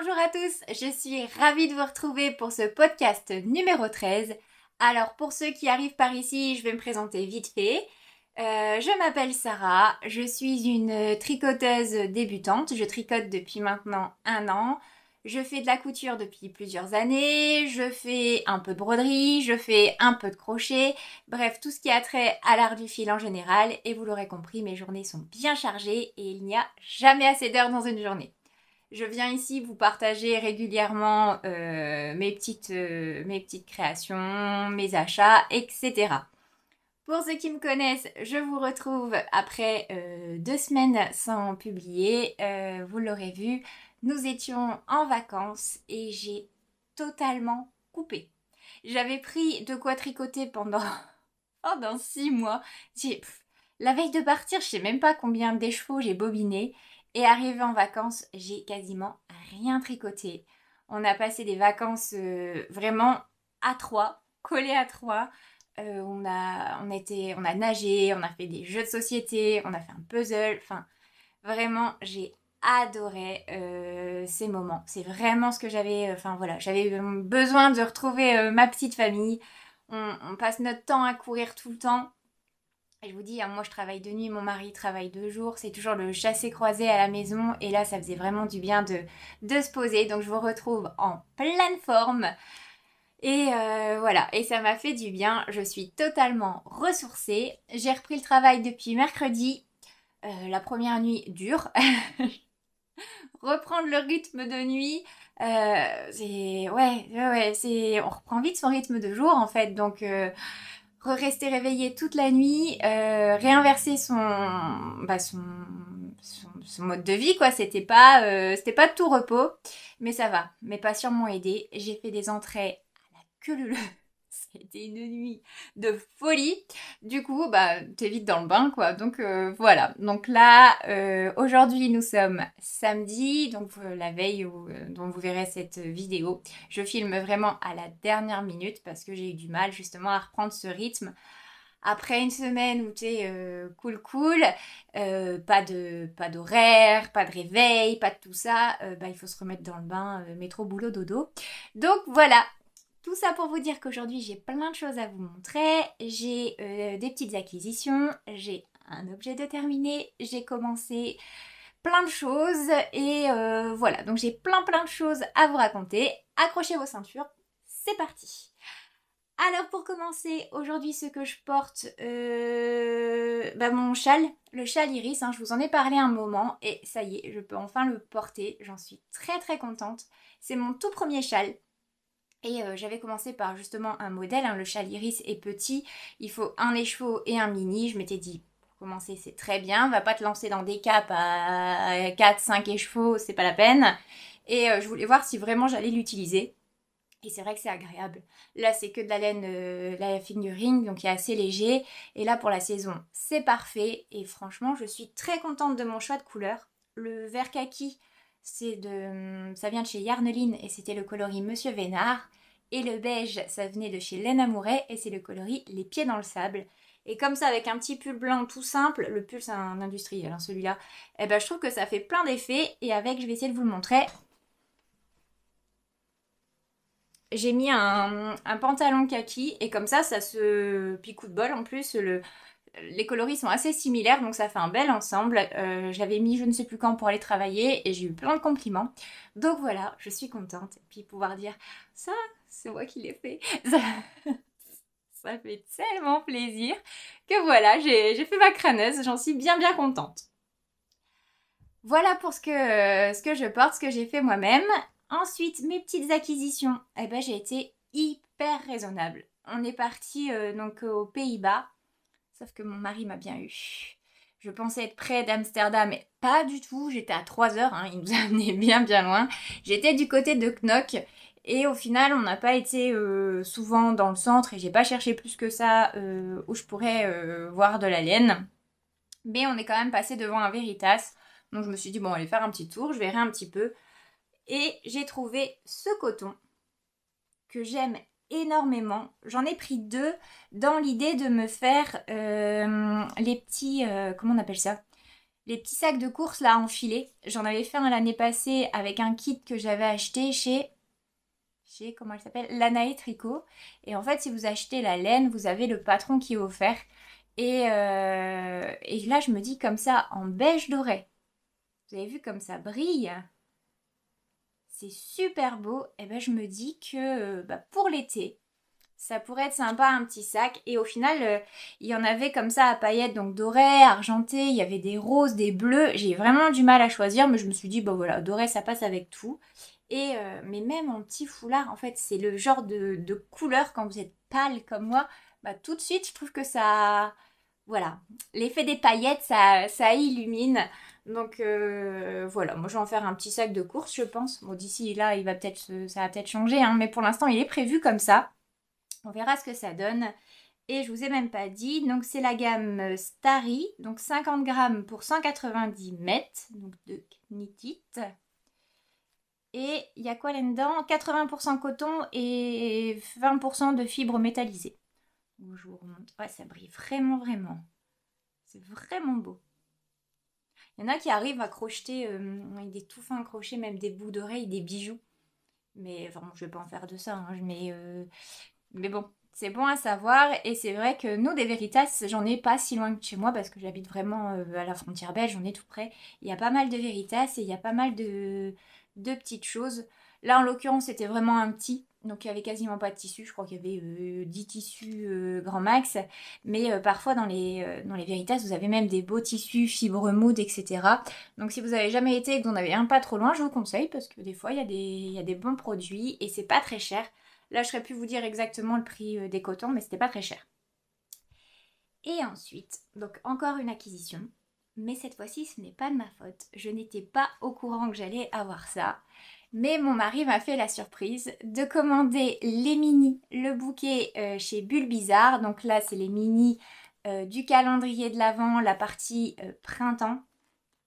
Bonjour à tous, je suis ravie de vous retrouver pour ce podcast numéro 13. Alors pour ceux qui arrivent par ici, je vais me présenter vite fait. Je m'appelle Sarah, je suis une tricoteuse débutante, je tricote depuis maintenant 1 an. Je fais de la couture depuis plusieurs années, je fais un peu de broderie, je fais un peu de crochet, bref tout ce qui a trait à l'art du fil en général. Et vous l'aurez compris, mes journées sont bien chargées et il n'y a jamais assez d'heures dans une journée. Je viens ici vous partager régulièrement mes petites créations, mes achats, etc. Pour ceux qui me connaissent, je vous retrouve après 2 semaines sans publier. Vous l'aurez vu, nous étions en vacances et j'ai totalement coupé. J'avais pris de quoi tricoter pendant 6 mois. La veille de partir, je sais même pas combien d'écheveaux j'ai bobiné. Et arrivé en vacances, j'ai quasiment rien tricoté. On a passé des vacances vraiment à trois, collées à trois. On a nagé, on a fait des jeux de société, on a fait un puzzle. Enfin, vraiment, j'ai adoré ces moments. C'est vraiment ce que j'avais. Enfin voilà, j'avais besoin de retrouver ma petite famille. On passe notre temps à courir tout le temps. Et je vous dis, hein, moi je travaille de nuit, mon mari travaille de jour, c'est toujours le chassé-croisé à la maison. Et là, ça faisait vraiment du bien de se poser. Donc je vous retrouve en pleine forme. Et voilà, et ça m'a fait du bien. Je suis totalement ressourcée. J'ai repris le travail depuis mercredi. La première nuit dure. Reprendre le rythme de nuit, on reprend vite son rythme de jour en fait. Donc rester réveillé toute la nuit, réinverser son mode de vie quoi. C'était pas de tout repos, mais ça va. Mes patients m'ont aidé. J'ai fait des entrées à la queue leu leu. C'était une nuit de folie. Du coup, t'es vite dans le bain, quoi. Donc voilà. Donc là, aujourd'hui, nous sommes samedi, donc la veille dont vous verrez cette vidéo. Je filme vraiment à la dernière minute parce que j'ai eu du mal justement à reprendre ce rythme. Après une semaine où t'es cool, pas d'horaire, pas de réveil, pas de tout ça, il faut se remettre dans le bain, métro, boulot, dodo. Donc voilà, tout ça pour vous dire qu'aujourd'hui j'ai plein de choses à vous montrer. J'ai des petites acquisitions, j'ai un objet de terminé, j'ai commencé plein de choses et voilà. Donc j'ai plein de choses à vous raconter. Accrochez vos ceintures, c'est parti. Alors pour commencer, aujourd'hui ce que je porte, mon châle, le châle Iris, hein, je vous en ai parlé un moment et ça y est, je peux enfin le porter. J'en suis très contente. C'est mon tout premier châle. Et j'avais commencé par justement un modèle, hein, le châle Iris est petit, il faut un écheveau et un mini. Je m'étais dit, pour commencer c'est très bien, va pas te lancer dans des capes à 4-5 écheveaux, c'est pas la peine. Et je voulais voir si vraiment j'allais l'utiliser. Et c'est vrai que c'est agréable. Là c'est que de la laine, la fingering, donc il est assez léger. Et là pour la saison c'est parfait. Et franchement je suis très contente de mon choix de couleur. Le vert kaki, ça vient de chez Yarneline et c'était le coloris Monsieur Vénard. Et le beige, ça venait de chez Laine Amouret et c'est le coloris Les Pieds dans le Sable. Et comme ça, avec un petit pull blanc tout simple, le pull c'est un industriel, hein, celui-là, je trouve que ça fait plein d'effets. Et avec, je vais essayer de vous le montrer. J'ai mis un pantalon kaki et comme ça se... Puis coup de bol en plus, les coloris sont assez similaires, donc ça fait un bel ensemble. J'avais mis je ne sais plus quand pour aller travailler et j'ai eu plein de compliments. Donc voilà, je suis contente. Et puis pouvoir dire, ça, c'est moi qui l'ai fait. Ça fait tellement plaisir que voilà, j'ai fait ma crâneuse, j'en suis bien contente. Voilà pour ce que je porte, ce que j'ai fait moi-même. Ensuite, mes petites acquisitions. J'ai été hyper raisonnable. On est parti donc aux Pays-Bas. Sauf que mon mari m'a bien eu. Je pensais être près d'Amsterdam, mais pas du tout. J'étais à 3 heures, hein, il nous a amené bien loin. J'étais du côté de Knock. Et au final, on n'a pas été souvent dans le centre et j'ai pas cherché plus que ça où je pourrais voir de la laine. Mais on est quand même passé devant un Veritas. Donc je me suis dit, bon, allez faire un petit tour, je verrai un petit peu. Et j'ai trouvé ce coton que j'aime énormément. J'en ai pris 2 dans l'idée de me faire les petits... comment on appelle ça? les petits sacs de course là enfilés. J'en avais fait un l'année passée avec un kit que j'avais acheté chez comment elle s'appelle, Lanae Tricot. Et en fait, si vous achetez la laine, vous avez le patron qui est offert. Et là, je me dis comme ça, en beige doré. Vous avez vu comme ça brille? C'est super beau. Et ben, je me dis que pour l'été, ça pourrait être sympa un petit sac. Et au final, il y en avait comme ça à paillettes, donc doré, argenté. Il y avait des roses, des bleus. J'ai vraiment du mal à choisir, mais je me suis dit, bon voilà, doré, ça passe avec tout. Mais même en petit foulard, en fait, c'est le genre de couleur quand vous êtes pâle comme moi. Tout de suite, je trouve que ça... Voilà, l'effet des paillettes, ça illumine. Donc voilà, moi je vais en faire un petit sac de course, je pense. Bon, d'ici là, ça va peut-être changer, hein, mais pour l'instant, il est prévu comme ça. On verra ce que ça donne. Et je vous ai même pas dit, donc c'est la gamme Starry, donc 50 grammes pour 190 mètres, donc de knitite. Et il y a quoi là-dedans? 80% coton et 20% de fibres métallisées. Donc, je vous remonte. Ouais, ça brille vraiment, vraiment. C'est vraiment beau. Il y en a qui arrivent à crocheter avec des tout fins crochets, même des bouts d'oreilles, des bijoux. Mais enfin, je vais pas en faire de ça. Hein, mais bon, c'est bon à savoir. Et c'est vrai que nous, des Veritas, j'en ai pas si loin que chez moi parce que j'habite vraiment à la frontière belge, j'en ai tout près. Il y a pas mal de Veritas et il y a pas mal de petites choses. Là, en l'occurrence, c'était vraiment un petit. Donc, il n'y avait quasiment pas de tissu. Je crois qu'il y avait 10 tissus grand max. Mais parfois, dans les Veritas, vous avez même des beaux tissus, fibres moudes, etc. Donc, si vous n'avez jamais été et que vous en avez un pas trop loin, je vous conseille parce que des fois, il y a des bons produits et c'est pas très cher. Là, je serais pu vous dire exactement le prix des cotons, mais c'était pas très cher. Et ensuite, donc encore une acquisition. Mais cette fois-ci, ce n'est pas de ma faute. Je n'étais pas au courant que j'allais avoir ça. Mais mon mari m'a fait la surprise de commander les mini, le bouquet chez Bulle Bizarre. Donc là, c'est les mini du calendrier de l'Avent, la partie printemps.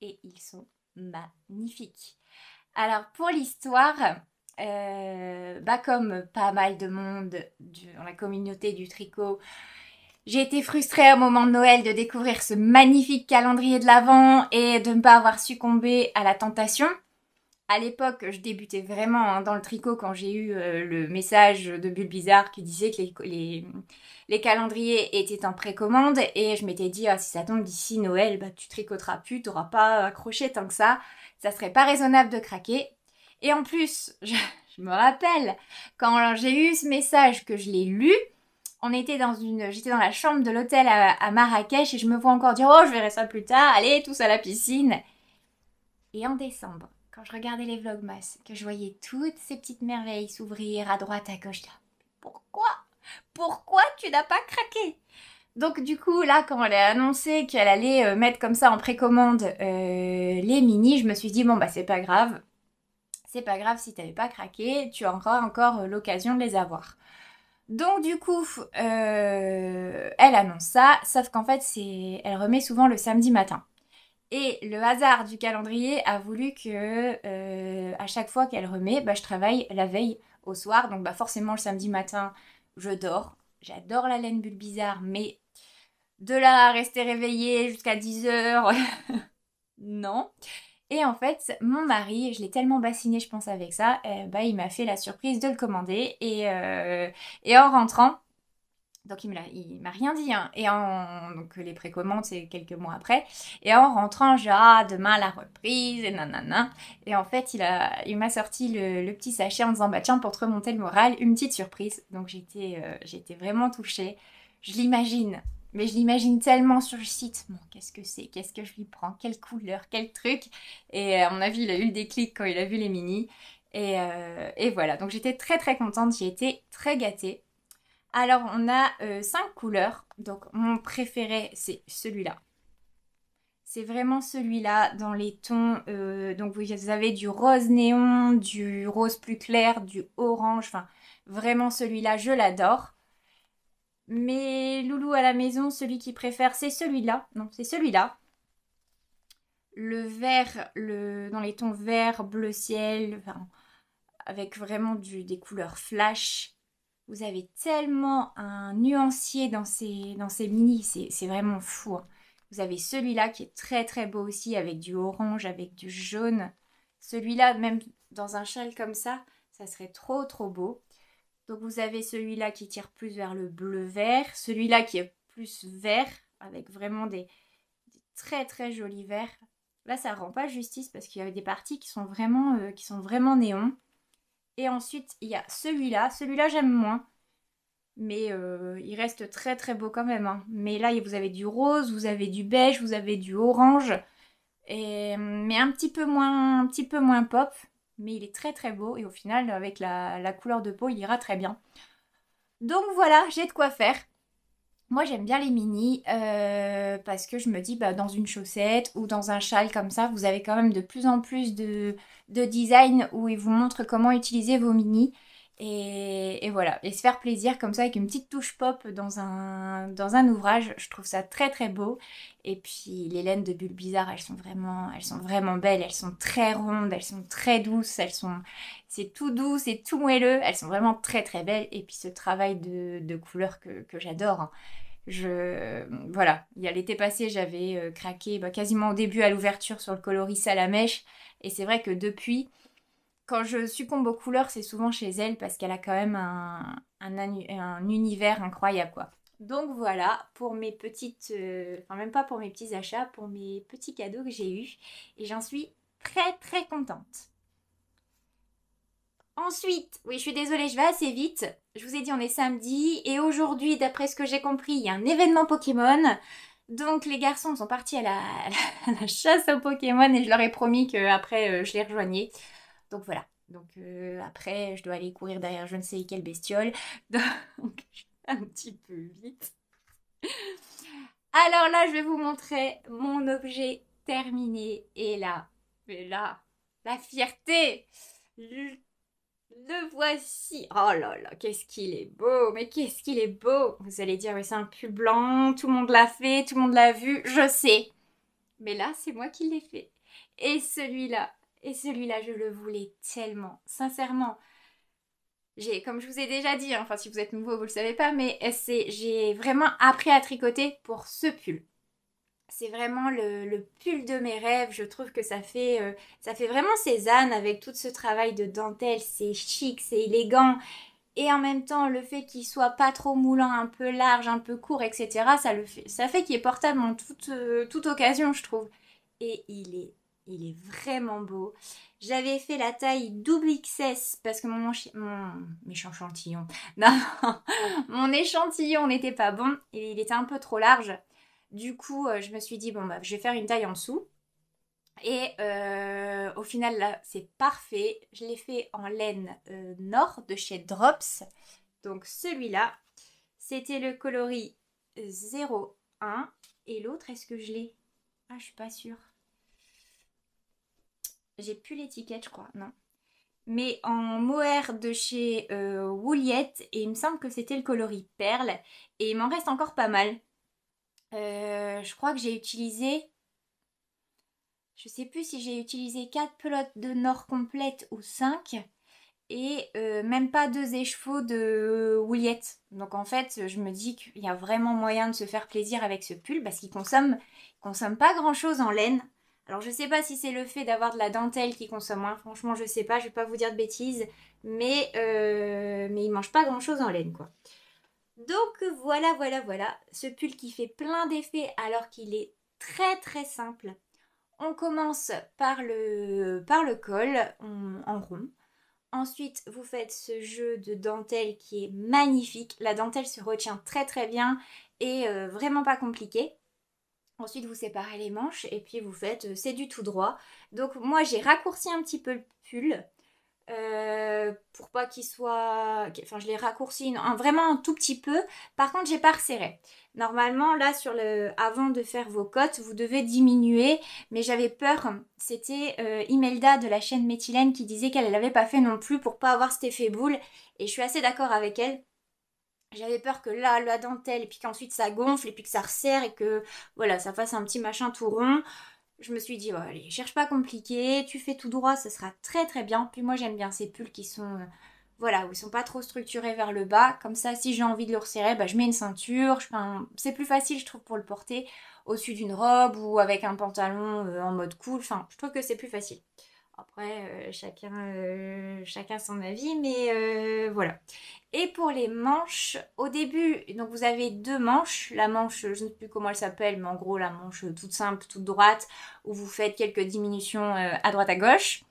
Et ils sont magnifiques. Alors pour l'histoire, comme pas mal de monde dans la communauté du tricot, j'ai été frustrée au moment de Noël de découvrir ce magnifique calendrier de l'Avent et de ne pas avoir succombé à la tentation. À l'époque, je débutais vraiment dans le tricot quand j'ai eu le message de Bulle Bizarre qui disait que les calendriers étaient en précommande et je m'étais dit, si ça tombe d'ici Noël, tu tricoteras plus, t'auras pas accroché tant que ça serait pas raisonnable de craquer. Et en plus, je me rappelle, quand j'ai eu ce message que je l'ai lu, j'étais dans la chambre de l'hôtel à Marrakech et je me vois encore dire, oh je verrai ça plus tard, allez tous à la piscine. Et en décembre, quand je regardais les vlogmas, que je voyais toutes ces petites merveilles s'ouvrir à droite, à gauche, pourquoi tu n'as pas craqué? Donc du coup, là, quand elle a annoncé qu'elle allait mettre comme ça en précommande les mini, je me suis dit, bon, c'est pas grave. C'est pas grave si t'avais pas craqué, tu auras encore l'occasion de les avoir. Donc du coup, elle annonce ça, sauf qu'en fait, elle remet souvent le samedi matin. Et le hasard du calendrier a voulu que à chaque fois qu'elle remet, je travaille la veille au soir. Donc forcément le samedi matin, je dors. J'adore la laine Bulle Bizarre, mais de là à rester réveillée jusqu'à 10h, non. Et en fait, mon mari, je l'ai tellement bassiné, je pense, avec ça, il m'a fait la surprise de le commander. Et en rentrant, donc il m'a rien dit, hein. Donc les précommandes, c'est quelques mois après. Et en rentrant, demain la reprise, et nanana. Et en fait, il m'a sorti le petit sachet en disant, tiens, pour te remonter le moral, une petite surprise. Donc j'étais vraiment touchée. Je l'imagine. Mais je l'imagine tellement sur le site. Bon, qu'est-ce que c'est? Qu'est-ce que je lui prends? Quelle couleur? Quel truc? Et à mon avis, il a eu le déclic quand il a vu les mini. Et voilà. Donc j'étais très très contente. J'ai été très gâtée. Alors, on a 5 couleurs. Donc, mon préféré, c'est celui-là. C'est vraiment celui-là dans les tons... donc, vous avez du rose néon, du rose plus clair, du orange. Enfin, vraiment celui-là, je l'adore. Mais loulou à la maison, celui qui préfère, c'est celui-là. Non, c'est celui-là. Le vert, dans les tons vert, bleu ciel, enfin, avec vraiment des couleurs flash. Vous avez tellement un nuancier dans ces mini, c'est vraiment fou. Hein. Vous avez celui-là qui est très très beau aussi avec du orange, avec du jaune. Celui-là, même dans un châle comme ça serait trop trop beau. Donc vous avez celui-là qui tire plus vers le bleu-vert, celui-là qui est plus vert avec vraiment des très très jolis verts. Là ça rend pas justice parce qu'il y a des parties qui sont vraiment néons. Et ensuite il y a celui-là j'aime moins. Mais il reste très très beau quand même, hein. Mais là vous avez du rose, vous avez du beige, vous avez du orange. Mais un petit peu moins pop. Mais il est très très beau et au final avec la couleur de peau il ira très bien. Donc voilà, j'ai de quoi faire. Moi j'aime bien les mini parce que je me dis dans une chaussette ou dans un châle comme ça, vous avez quand même de plus en plus de design où ils vous montrent comment utiliser vos mini. Et voilà, et se faire plaisir comme ça avec une petite touche pop dans un ouvrage, je trouve ça très très beau. Et puis les laines de Bulles Bizarre, elles sont vraiment belles, elles sont très rondes, elles sont très douces, c'est tout doux, c'est tout moelleux, elles sont vraiment très très belles. Et puis ce travail de couleurs que j'adore, hein. Voilà, il y a l'été passé, j'avais craqué quasiment au début à l'ouverture sur le coloris à la mèche. Et c'est vrai que depuis, quand je succombe aux couleurs, c'est souvent chez elle parce qu'elle a quand même un univers incroyable, quoi. Donc voilà, pour mes petites... enfin même pas pour mes petits achats, pour mes petits cadeaux que j'ai eus. Et j'en suis très très contente. Ensuite, oui, je suis désolée, je vais assez vite. Je vous ai dit, on est samedi. Et aujourd'hui, d'après ce que j'ai compris, il y a un événement Pokémon. Donc les garçons sont partis à la chasse aux Pokémon et je leur ai promis qu'après, je les rejoignais. Donc voilà. Donc après, je dois aller courir derrière je ne sais quelle bestiole. Donc je vais un petit peu vite. Alors là, je vais vous montrer mon objet terminé. Et là, la fierté. Le voici. Oh là là, qu'est-ce qu'il est beau. Mais qu'est-ce qu'il est beau. Vous allez dire, mais c'est un pull blanc. Tout le monde l'a fait, tout le monde l'a vu. Je sais. Mais là, c'est moi qui l'ai fait. Et celui-là, je le voulais tellement. Sincèrement, comme je vous ai déjà dit, hein, enfin si vous êtes nouveau, vous le savez pas, mais j'ai vraiment appris à tricoter pour ce pull. C'est vraiment le pull de mes rêves. Je trouve que ça fait vraiment Cézanne avec tout ce travail de dentelle. C'est chic, c'est élégant. Et en même temps, le fait qu'il soit pas trop moulant, un peu large, un peu court, etc., ça fait qu'il est portable en toute occasion, je trouve. Et il est vraiment beau. J'avais fait la taille double XS parce que mon échantillon, non, mon échantillon n'était pas bon et il était un peu trop large. Du coup, je me suis dit, bon, je vais faire une taille en dessous. Et au final, là, c'est parfait. Je l'ai fait en laine Nord de chez Drops. Donc celui-là, c'était le coloris 01. Et l'autre, est-ce que je l'ai? Ah, je suis pas sûre. J'ai plus l'étiquette, je crois. Non. Mais en mohair de chez Wouliette. Et il me semble que c'était le coloris perle. Et il m'en reste encore pas mal. Je crois que j'ai utilisé... Je sais plus si j'ai utilisé 4 pelotes de Nord complètes ou 5. Et même pas 2 écheveaux de Wouliette. Donc en fait, je me dis qu'il y a vraiment moyen de se faire plaisir avec ce pull parce qu'il consomme pas grand chose en laine. Alors je sais pas si c'est le fait d'avoir de la dentelle qui consomme moins. Franchement, je sais pas, je vais pas vous dire de bêtises. Mais il mange pas grand chose en laine, quoi. Donc voilà. Ce pull qui fait plein d'effets alors qu'il est très très simple. On commence par le col en rond. Ensuite, vous faites ce jeu de dentelle qui est magnifique. La dentelle se retient très très bien et vraiment pas compliqué. Ensuite, vous séparez les manches et puis vous faites, c'est du tout droit. Donc moi, j'ai raccourci un petit peu le pull pour pas qu'il soit... Enfin, je l'ai raccourci vraiment un tout petit peu. Par contre, j'ai pas resserré. Normalement, là, avant de faire vos cottes, vous devez diminuer. Mais j'avais peur. C'était Imelda de la chaîne Méthylène qui disait qu'elle l'avait pas fait non plus pour pas avoir cet effet boule. Et je suis assez d'accord avec elle. J'avais peur que là, la dentelle, et puis qu'ensuite ça gonfle, et puis que ça resserre, et que voilà, ça fasse un petit machin tout rond. Je me suis dit, allez, cherche pas compliqué, tu fais tout droit, ça sera très très bien. Puis moi j'aime bien ces pulls qui sont, voilà, où ils sont pas trop structurés vers le bas. Comme ça, si j'ai envie de le resserrer, je mets une ceinture. C'est plus facile, je trouve, pour le porter. au-dessus d'une robe ou avec un pantalon en mode cool. Enfin, je trouve que c'est plus facile. Après, chacun son avis, mais voilà. Et pour les manches, au début, donc vous avez deux manches. La manche, je ne sais plus comment elle s'appelle, mais en gros la manche toute simple, toute droite, où vous faites quelques diminutions à droite à gauche.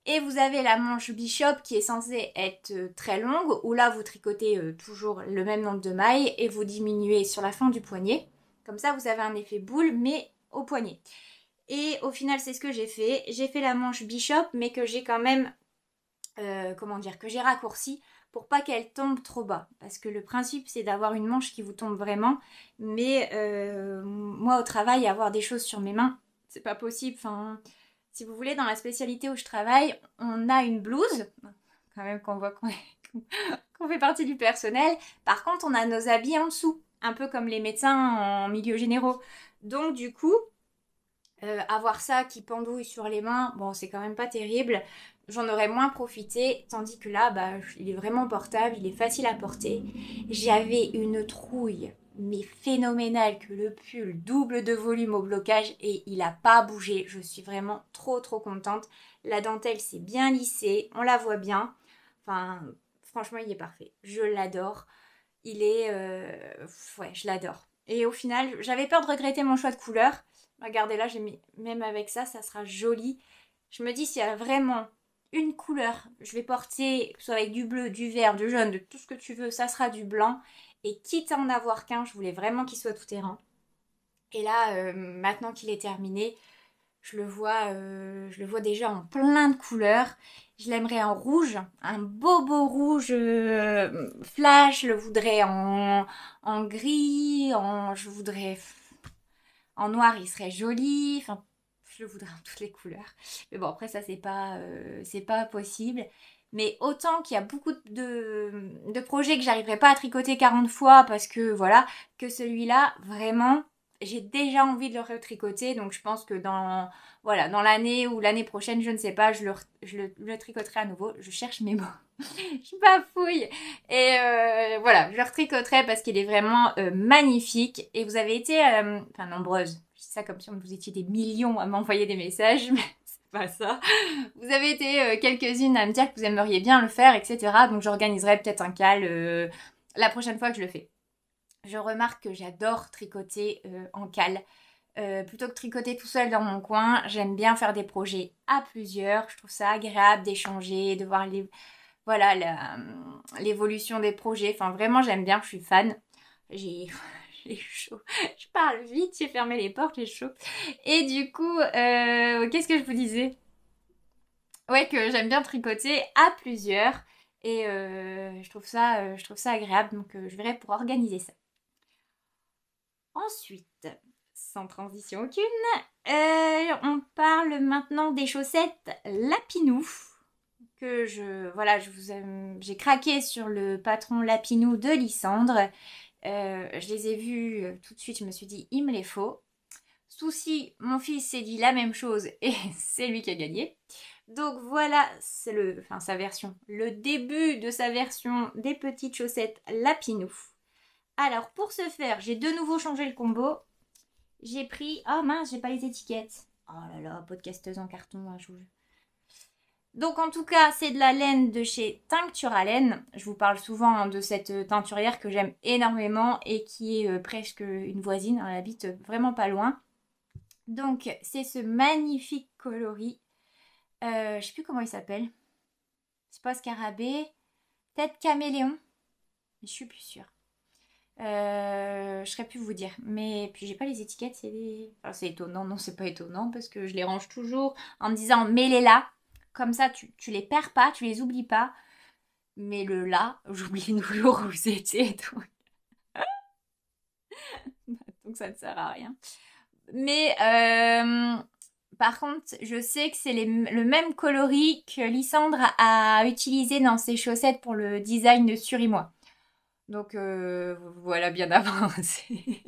Et vous avez la manche bishop qui est censée être très longue, où là vous tricotez toujours le même nombre de mailles et vous diminuez sur la fin du poignet. Comme ça vous avez un effet boule, mais au poignet. Et au final c'est ce que j'ai fait. J'ai fait la manche bishop, mais que j'ai quand même, que j'ai raccourci pour pas qu'elle tombe trop bas. Parce que le principe c'est d'avoir une manche qui vous tombe vraiment. Mais moi au travail, avoir des choses sur mes mains, c'est pas possible. Enfin, si vous voulez, dans la spécialité où je travaille, on a une blouse. Quand même qu'on voit qu'on fait partie du personnel. Par contre, on a nos habits en dessous. Un peu comme les médecins en milieu généraux. Donc du coup, avoir ça qui pendouille sur les mains, bon, c'est quand même pas terrible. J'en aurais moins profité, tandis que là, bah, il est vraiment portable, il est facile à porter. J'avais une trouille, mais phénoménale, que le pull double de volume au blocage et il a pas bougé. Je suis vraiment trop contente. La dentelle s'est bien lissée, on la voit bien. Enfin, franchement, il est parfait. Je l'adore. Il est... ouais, je l'adore. Et au final, j'avais peur de regretter mon choix de couleur. Regardez là, j'ai mis, même avec ça, ça sera joli. Je me dis, s'il y a vraiment une couleur, je vais porter, que ce soit avec du bleu, du vert, du jaune, de tout ce que tu veux, ça sera du blanc. Et quitte à en avoir qu'un, je voulais vraiment qu'il soit tout terrain. Et là, maintenant qu'il est terminé, je le vois déjà en plein de couleurs. Je l'aimerais en rouge, un beau rouge flash. Je le voudrais en gris, je voudrais en noir, il serait joli. Enfin, je le voudrais en toutes les couleurs. Mais bon, après ça, c'est pas possible. Mais autant qu'il y a beaucoup de projets que j'arriverai pas à tricoter 40 fois parce que voilà, que celui-là, vraiment, j'ai déjà envie de le retricoter. Donc je pense que voilà, dans l'année ou l'année prochaine, je ne sais pas, je le tricoterai à nouveau. Je cherche mes mots. Je bafouille. Et voilà, je le retricoterai parce qu'il est vraiment magnifique. Et vous avez été, enfin nombreuses, je dis ça comme si vous étiez des millions à m'envoyer des messages, mais c'est pas ça. Vous avez été quelques-unes à me dire que vous aimeriez bien le faire, etc. Donc j'organiserai peut-être un cal la prochaine fois que je le fais. Je remarque que j'adore tricoter en cal. Plutôt que tricoter tout seul dans mon coin, j'aime bien faire des projets à plusieurs. Je trouve ça agréable d'échanger, de voir voilà, l'évolution des projets. Enfin, vraiment, j'aime bien, je suis fan. J'ai j'ai chaud. Je parle vite, j'ai fermé les portes, j'ai chaud. Et du coup, qu'est-ce que je vous disais? Ouais, que j'aime bien tricoter à plusieurs. Et je trouve ça agréable. Donc, je verrai pour organiser ça. Ensuite, sans transition aucune, on parle maintenant des chaussettes Lapinou. Que j'ai craqué sur le patron Lapinou de Lysandre. Je les ai vus tout de suite, je me suis dit, il me les faut. Souci, mon fils s'est dit la même chose et c'est lui qui a gagné. Donc voilà, c'est sa version, le début de sa version des petites chaussettes Lapinou. Alors pour ce faire, j'ai de nouveau changé le combo. J'ai pris... Oh mince, j'ai pas les étiquettes. Oh là là, podcasteuse en carton, hein, Donc en tout cas, c'est de la laine de chez Tinctura Laine. Je vous parle souvent de cette teinturière que j'aime énormément et qui est presque une voisine. Elle habite vraiment pas loin. Donc c'est ce magnifique coloris. Je sais plus comment il s'appelle. C'est pas scarabée. Peut-être caméléon. Mais je suis plus sûre. Je serais pu vous dire. Mais puis j'ai pas les étiquettes. C'est étonnant. Non, c'est pas étonnant parce que je les range toujours en me disant mets-les là. Comme ça, tu les perds pas, tu les oublies pas. Mais le là, j'oublie toujours où c'était. Donc ça ne sert à rien. Mais par contre, je sais que c'est le même coloris que Lysandre a utilisé dans ses chaussettes pour le design de Sur-I-Moi. Donc voilà, bien avancé.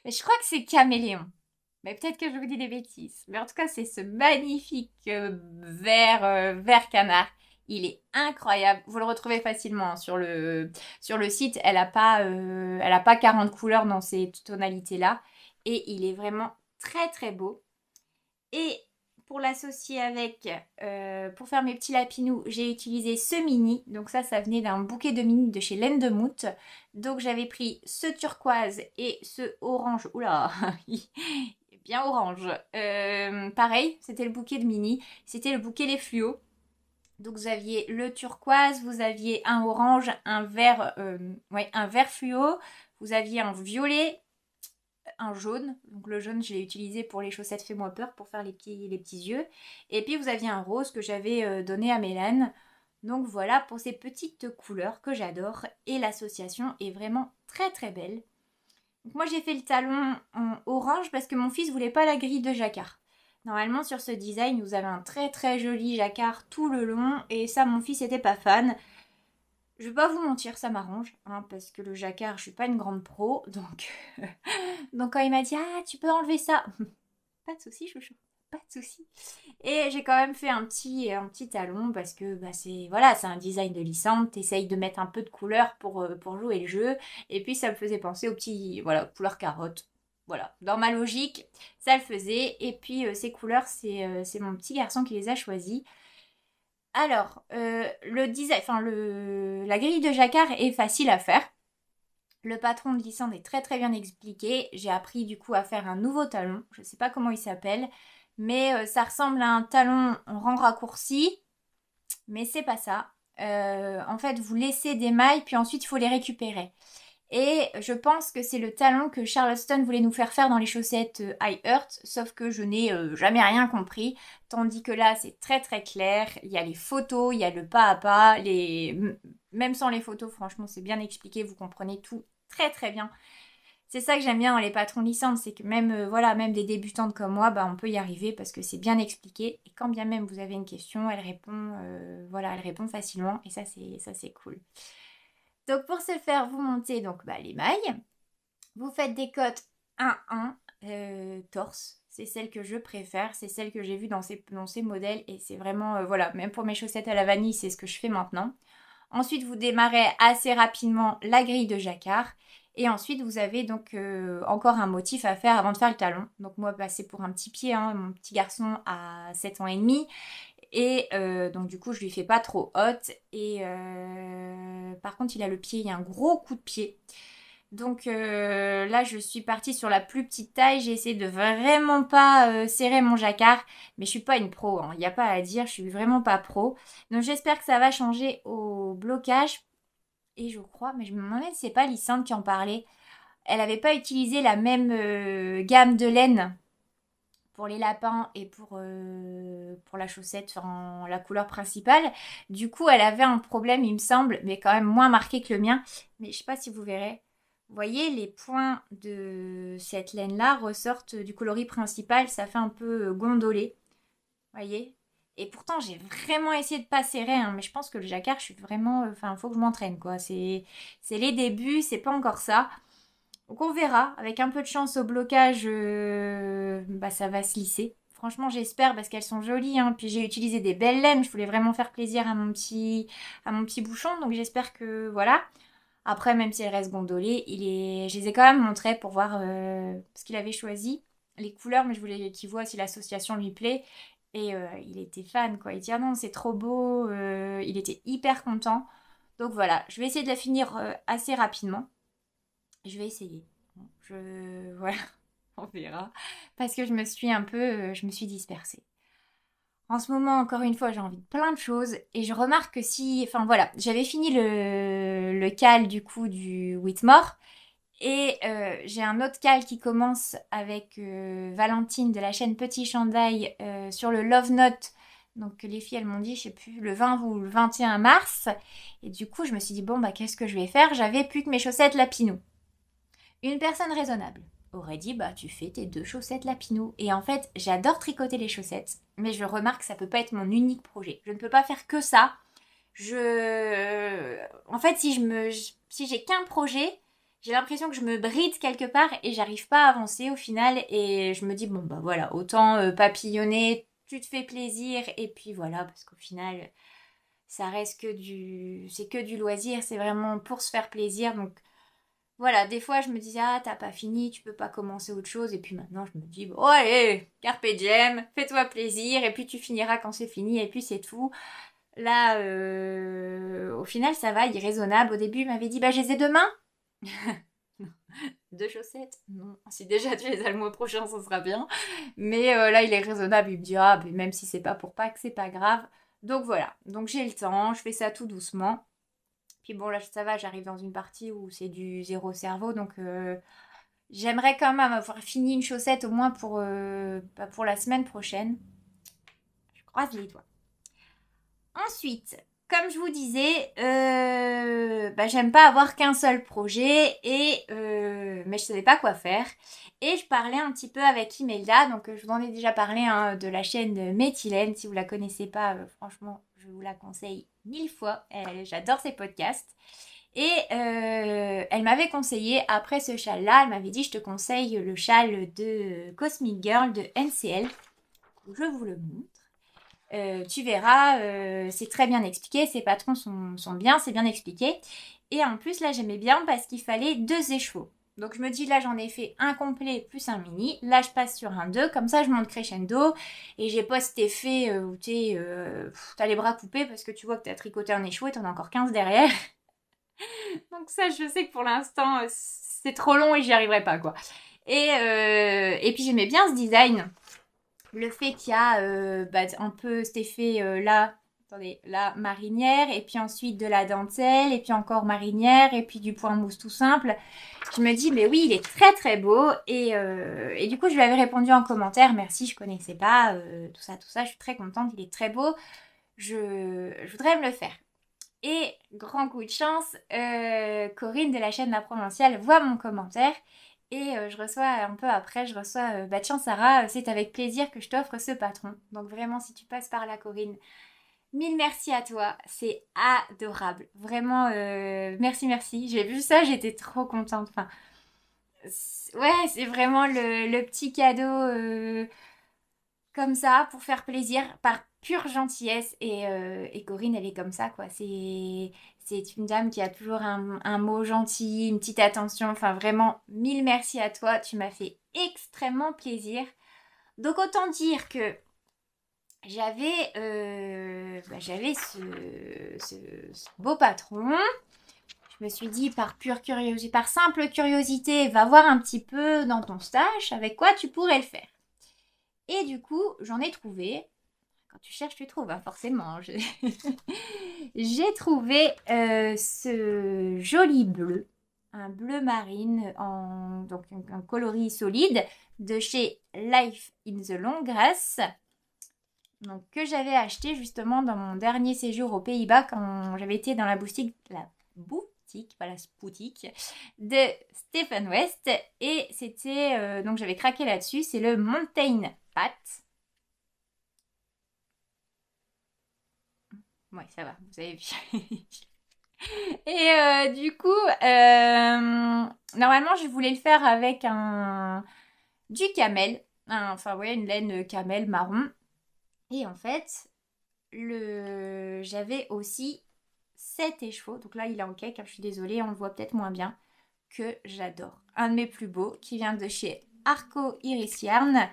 Mais je crois que c'est caméléon. Mais peut-être que je vous dis des bêtises. Mais en tout cas, c'est ce magnifique vert canard. Il est incroyable. Vous le retrouvez facilement hein, sur le site. Elle a pas 40 couleurs dans ces tonalités-là. Et il est vraiment très très beau. Et pour l'associer avec, pour faire mes petits lapinous, j'ai utilisé ce mini. Donc ça venait d'un bouquet de mini de chez Lendemout. Donc j'avais pris ce turquoise et ce orange. Oula, il est bien orange. Pareil, c'était le bouquet de mini. C'était le bouquet les fluos. Donc vous aviez le turquoise, vous aviez un orange, un vert, un vert fluo. Vous aviez un violet, un jaune. Donc le jaune, je l'ai utilisé pour les chaussettes Fais-moi peur, pour faire les petits yeux. Et puis vous aviez un rose que j'avais donné à Mélane. Donc voilà pour ces petites couleurs que j'adore. Et l'association est vraiment très très belle. Donc moi j'ai fait le talon en orange parce que mon fils voulait pas la grille de jacquard. Normalement sur ce design vous avez un très très joli jacquard tout le long. Et ça mon fils était pas fan. Je vais pas vous mentir, ça m'arrange, hein, parce que le jacquard, je suis pas une grande pro, donc, donc quand il m'a dit ah tu peux enlever ça, pas de souci chouchou, pas de souci. Et j'ai quand même fait un petit talon parce que bah c'est voilà c'est un design de licence, t'essayes de mettre un peu de couleur pour jouer le jeu, et puis ça me faisait penser au petit voilà couleur carotte. Voilà, dans ma logique, ça le faisait. Et puis ces couleurs, c'est mon petit garçon qui les a choisies. Alors, le design, la grille de jacquard est facile à faire. Le patron de Lysandre est très très bien expliqué. J'ai appris du coup à faire un nouveau talon. Je ne sais pas comment il s'appelle, mais ça ressemble à un talon en rang raccourci, mais c'est pas ça. En fait, vous laissez des mailles, puis ensuite il faut les récupérer. Et je pense que c'est le talon que Charleston voulait nous faire faire dans les chaussettes I Heart, sauf que je n'ai jamais rien compris. Tandis que là, c'est très très clair. Il y a les photos, il y a le pas à pas. Même sans les photos, franchement, c'est bien expliqué. Vous comprenez tout très très bien. C'est ça que j'aime bien dans les patrons licences, c'est que même, voilà, même des débutantes comme moi, bah, on peut y arriver parce que c'est bien expliqué. Et quand bien même vous avez une question, elle répond, voilà, elle répond facilement. Et ça c'est cool. Donc pour ce faire, vous montez donc bah, les mailles. Vous faites des côtes 1-1 torse. C'est celle que je préfère. C'est celle que j'ai vue dans ces modèles. Et c'est vraiment, voilà, même pour mes chaussettes à la vanille, c'est ce que je fais maintenant. Ensuite, vous démarrez assez rapidement la grille de jacquard. Et ensuite, vous avez donc encore un motif à faire avant de faire le talon. Donc moi, bah, c'est pour un petit pied. Hein. Mon petit garçon a 7 ans et demi. Et donc du coup je lui fais pas trop haute. Et par contre il a le pied, il y a un gros coup de pied. Donc là je suis partie sur la plus petite taille. J'ai essayé de vraiment pas serrer mon jacquard. Mais je suis pas une pro, il n'y a pas à dire, je suis vraiment pas pro. Donc j'espère que ça va changer au blocage. Et je crois, mais je me demandais si c'est pas Lysandre qui en parlait. Elle n'avait pas utilisé la même gamme de laine pour les lapins et pour la chaussette, enfin, la couleur principale. Du coup, elle avait un problème, il me semble, mais quand même moins marqué que le mien. Mais je sais pas si vous verrez. Vous voyez, les points de cette laine-là ressortent du coloris principal. Ça fait un peu gondolé. Vous voyez. Et pourtant, j'ai vraiment essayé de pas serrer, hein, mais je pense que le jacquard, je suis vraiment... Enfin, il faut que je m'entraîne, quoi. C'est les débuts, c'est pas encore ça. Donc on verra, avec un peu de chance au blocage, bah, ça va se lisser. Franchement j'espère parce qu'elles sont jolies, hein. Puis j'ai utilisé des belles laines, je voulais vraiment faire plaisir à mon petit bouchon, donc j'espère que voilà. Après même si elles restent gondolées, je les ai quand même montrées pour voir ce qu'il avait choisi, les couleurs, mais je voulais qu'il voit si l'association lui plaît. Et il était fan quoi, il dit ah non c'est trop beau, il était hyper content. Donc voilà, je vais essayer de la finir assez rapidement. Je vais essayer. Voilà, on verra. Parce que je me suis dispersée. En ce moment, encore une fois, j'ai envie de plein de choses. Et je remarque que enfin voilà, j'avais fini le cal du coup du Whitmore. Et j'ai un autre cal qui commence avec Valentine de la chaîne Petit Chandail sur le Love Note. Donc les filles, elles m'ont dit, je sais plus, le 20 ou le 21 mars. Et du coup, je me suis dit, bon, bah qu'est-ce que je vais faire? J'avais plus que mes chaussettes Lapinou. Une personne raisonnable aurait dit bah tu fais tes 2 chaussettes Lapinou. Et en fait j'adore tricoter les chaussettes, mais je remarque que ça peut pas être mon unique projet. Je ne peux pas faire que ça. En fait si j'ai qu'un projet, j'ai l'impression que je me bride quelque part et j'arrive pas à avancer au final. Et je me dis bon bah voilà, autant papillonner, tu te fais plaisir et puis voilà parce qu'au final ça reste c'est que du loisir, c'est vraiment pour se faire plaisir. Donc voilà, des fois je me disais, ah t'as pas fini, tu peux pas commencer autre chose. Et puis maintenant je me dis, bon allez, carpe diem, fais-toi plaisir. Et puis tu finiras quand c'est fini et puis c'est tout. Là, au final ça va, il est raisonnable. Au début il m'avait dit, bah je les ai demain. Deux chaussettes? Non. Si déjà tu les as le mois prochain, ça sera bien. Mais là, il est raisonnable. Il me dit, ah, mais même si c'est pas pour Pâques, c'est pas grave. Donc voilà. Donc j'ai le temps, je fais ça tout doucement. Puis bon, là, ça va, j'arrive dans une partie où c'est du zéro cerveau. Donc j'aimerais quand même avoir fini une chaussette au moins pour la semaine prochaine. Je croise les doigts. Ensuite, comme je vous disais, j'aime pas avoir qu'un seul projet mais je savais pas quoi faire. Et je parlais un petit peu avec Imelda, donc je vous en ai déjà parlé hein, de la chaîne Méthylène. Si vous la connaissez pas, franchement, je vous la conseille 1000 fois. J'adore ses podcasts. Et elle m'avait conseillé, après ce châle-là, elle m'avait dit, je te conseille le châle de Cosmic Girl de NCL. Je vous le montre. Tu verras, c'est très bien expliqué, ses patrons sont bien, c'est bien expliqué. Et en plus, là, j'aimais bien parce qu'il fallait 2 écheveaux. Donc, je me dis, là, j'en ai fait un complet plus un mini. Là, je passe sur un 2, comme ça, je monte crescendo. Et j'ai pas cet effet où t'as les bras coupés parce que tu vois que t'as tricoté un écheveau et t'en as encore 15 derrière. Donc ça, je sais que pour l'instant, c'est trop long et j'y arriverai pas, quoi. Et puis, j'aimais bien ce design. Le fait qu'il y a un peu cet effet là, attendez, là, marinière, et puis ensuite de la dentelle, et puis encore marinière, et puis du point mousse tout simple. Je me dis, mais oui, il est très très beau. Et du coup, je lui avais répondu en commentaire, merci, je connaissais pas, tout ça, je suis très contente, il est très beau. Je voudrais me le faire. Et grand coup de chance, Corinne de la chaîne La Provinciale voit mon commentaire. Et je reçois un peu après, tiens Sarah, c'est avec plaisir que je t'offre ce patron. Donc vraiment, si tu passes par là, Corinne, mille merci à toi, c'est adorable. Vraiment, merci. J'ai vu ça, j'étais trop contente. Enfin, ouais, c'est vraiment le petit cadeau comme ça pour faire plaisir par pure gentillesse. Et Corinne, elle est comme ça, quoi. C'est une dame qui a toujours un mot gentil, une petite attention. Enfin, vraiment, mille merci à toi. Tu m'as fait extrêmement plaisir. Donc, autant dire que j'avais ce beau patron. Je me suis dit, par pure curiosité, par simple curiosité, va voir un petit peu dans ton stash avec quoi tu pourrais le faire. Et du coup, j'en ai trouvé. Quand tu cherches, tu trouves, hein, forcément. J'ai trouvé ce joli bleu, un bleu marine, donc un coloris solide de chez Life in the Long Grass. Donc, que j'avais acheté justement dans mon dernier séjour aux Pays-Bas quand j'avais été dans la boutique de Stephen West. Et c'était, donc j'avais craqué là-dessus, c'est le Mountain Pat. Ouais, ça va, vous avez vu. Et du coup, normalement, je voulais le faire avec du camel. Une laine camel marron. Et en fait, j'avais aussi 7 écheveaux. Donc là, il est en cake. Je suis désolée, on le voit peut-être moins bien. Que j'adore. Un de mes plus beaux qui vient de chez Arco Iris Yarn.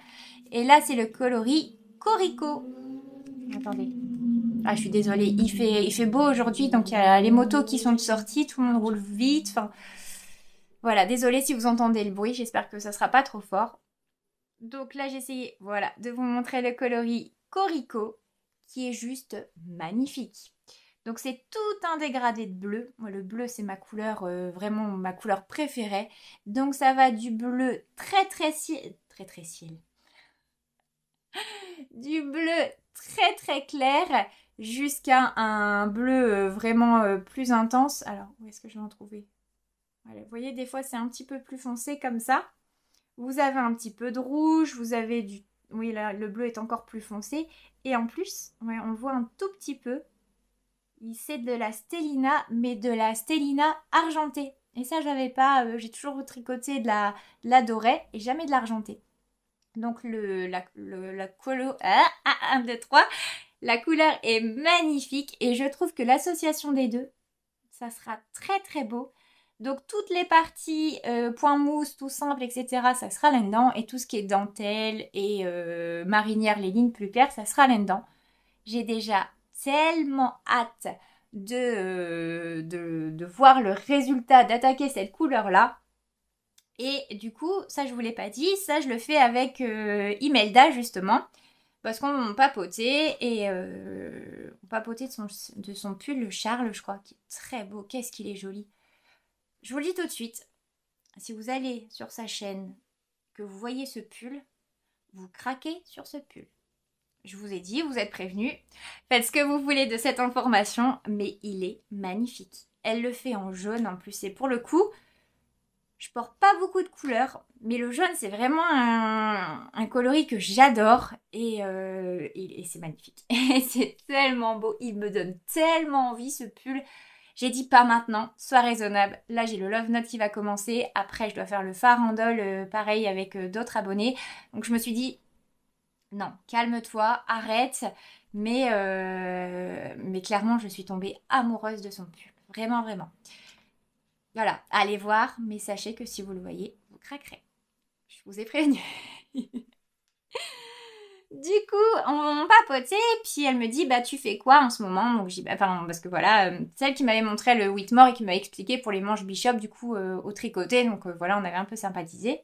Et là, c'est le coloris Corico. Attendez. Ah, je suis désolée, il fait beau aujourd'hui, donc il y a les motos qui sont sorties, tout le monde roule vite. Enfin, voilà, désolée si vous entendez le bruit, j'espère que ça sera pas trop fort. Donc là, j'ai essayé, voilà, de vous montrer le coloris Corico, qui est juste magnifique. Donc c'est tout un dégradé de bleu. Moi, le bleu, c'est ma couleur, vraiment ma couleur préférée. Donc ça va du bleu très ciel, très ciel. Du bleu très clair jusqu'à un bleu vraiment plus intense. Alors, où est-ce que je vais en trouver? Voilà, vous voyez, des fois, c'est un petit peu plus foncé comme ça. Vous avez un petit peu de rouge, vous avez du... Oui, là, le bleu est encore plus foncé. Et en plus, ouais, on le voit un tout petit peu. C'est de la stélina, mais de la stélina argentée. Et ça, j'avais pas... j'ai toujours tricoté de la dorée et jamais de l'argentée. Donc la colo... 1, 2, 3. La couleur est magnifique et je trouve que l'association des deux, ça sera très très beau. Donc toutes les parties point mousse, tout simple, etc. ça sera là-dedans. Et tout ce qui est dentelle et marinière, les lignes plus claires, ça sera là-dedans. J'ai déjà tellement hâte de voir le résultat, d'attaquer cette couleur-là. Et du coup, ça je vous l'ai pas dit, ça je le fais avec Imelda justement. Parce qu'on papotait et on papotait de son pull Charles, je crois, qui est très beau. Qu'est-ce qu'il est joli. Je vous le dis tout de suite, si vous allez sur sa chaîne, que vous voyez ce pull, vous craquez sur ce pull. Je vous ai dit, vous êtes prévenus. Faites ce que vous voulez de cette information, mais il est magnifique. Elle le fait en jaune en plus. Et pour le coup, je porte pas beaucoup de couleurs, mais le jaune, c'est vraiment un coloris que j'adore. Et c'est magnifique. Et c'est tellement beau. Il me donne tellement envie, ce pull. J'ai dit pas maintenant, sois raisonnable. Là, j'ai le Love Note qui va commencer. Après, je dois faire le farandole, pareil, avec d'autres abonnés. Donc, je me suis dit, non, calme-toi, arrête. Mais clairement, je suis tombée amoureuse de son pull. Vraiment, vraiment. Voilà, allez voir, mais sachez que si vous le voyez, vous craquerez. Je vous ai prévenu. Du coup, on papotait, puis elle me dit, bah tu fais quoi en ce moment? Donc, enfin, parce que voilà, celle qui m'avait montré le Whitmore et qui m'a expliqué pour les manches Bishop, du coup, au tricoté, donc voilà, on avait un peu sympathisé.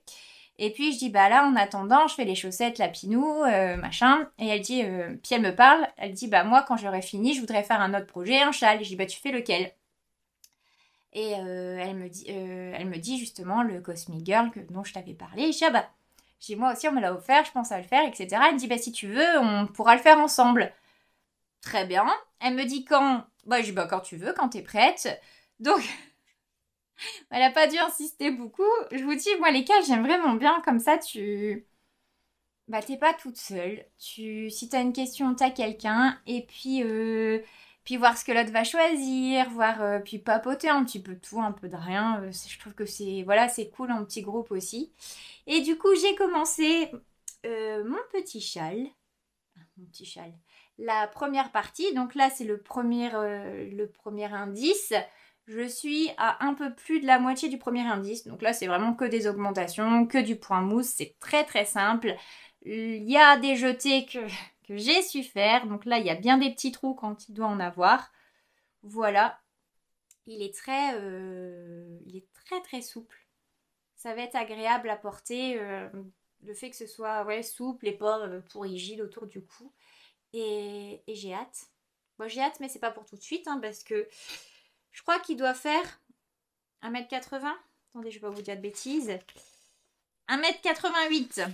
Et puis je dis, bah là, en attendant, je fais les chaussettes, la pinou, machin. Et elle dit, puis elle me parle, elle dit, bah moi, quand j'aurai fini, je voudrais faire un autre projet, un châle. Et je dis, bah tu fais lequel? Et elle me dit justement le Cosmic Girl dont je t'avais parlé. Et je dis, ah bah, moi aussi on me l'a offert, je pense à le faire, etc. Elle me dit, bah si tu veux, on pourra le faire ensemble. Très bien. Elle me dit quand? Bah je dis, bah quand tu veux, quand t'es prête. Donc, elle n'a pas dû insister beaucoup. Je vous dis, moi les cales, j'aime vraiment bien, comme ça bah t'es pas toute seule. Si t'as une question, t'as quelqu'un. Et puis voir ce que l'autre va choisir, puis papoter un petit peu de tout, un peu de rien. Je trouve que c'est cool en petit groupe aussi. Et du coup, j'ai commencé mon petit châle. Mon petit châle. La première partie, donc là c'est le premier indice. Je suis à un peu plus de la moitié du premier indice. Donc là c'est vraiment que des augmentations, que du point mousse. C'est très très simple. Il y a des jetés que j'ai su faire. Donc là, il y a bien des petits trous quand il doit en avoir. Voilà. Il est très très souple. Ça va être agréable à porter. Le fait que ce soit souple et pas tout rigide autour du cou. Et j'ai hâte. Bon, j'ai hâte, mais c'est pas pour tout de suite. Parce que je crois qu'il doit faire 1m80. Attendez, je vais pas vous dire de bêtises. 1m88.